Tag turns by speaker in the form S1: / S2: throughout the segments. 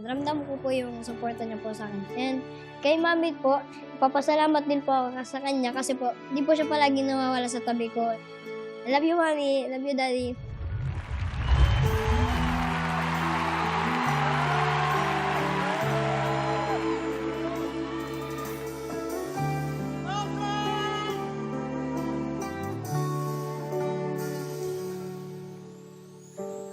S1: Ramdam ko po yung suporta niya po sa akin. And kay Mami po, papasalamat din po ako sa kanya kasi po, di po siya palagi nawawala sa tabi ko. I love you, Mami. I love you, Daddy.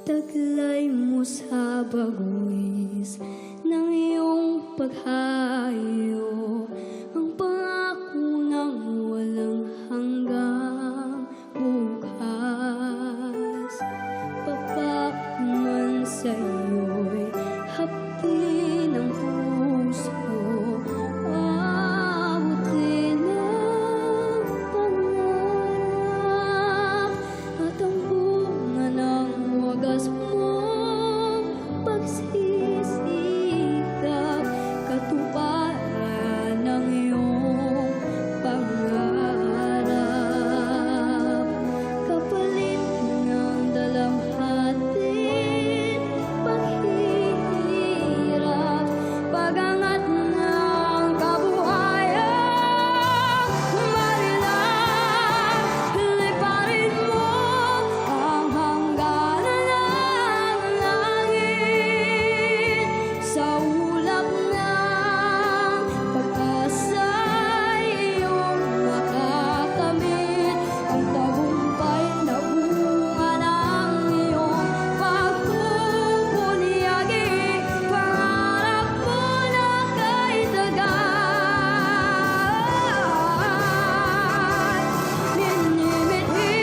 S2: Taglay mo sa baguis ng iyong paghayo, ang pangako ng walang hanggang bukas. Papakuman sa iyo'y hapdi ng puso, abutin ang pangarap at ang bunga ng wagas mong pagsisikap, katuparan ng iyong pangarap. Kapalit ng dalamhatin, paghihirap, pagangat ng kabuhayan, marilang liparin mo ang hangganan ng langit. Sa ulap ng pag-asa iyong makakamit ang tagumpay na bunga ng iyong pagpupunyagi. Pangarap mo na kay tagal, minimithi,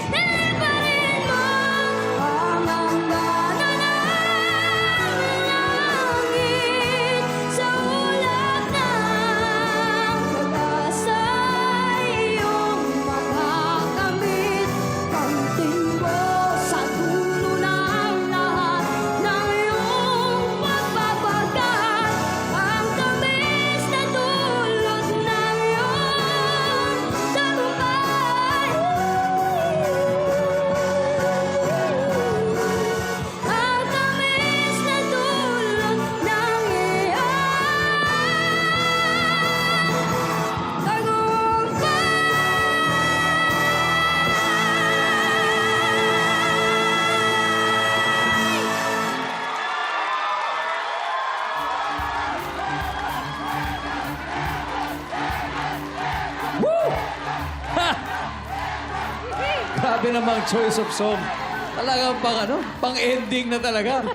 S2: liparin mo ang hangganan ng langit. Sa ulap ng pag-asa iyong makakamit pagtingko sa dulo ng lahat ng iyong pagpapagal, ang tamis na dulot ng iyong tagumpay. Ang tamis na dulot ng iyong
S3: Grabe namang choice of song. Talagang pang ending na talaga.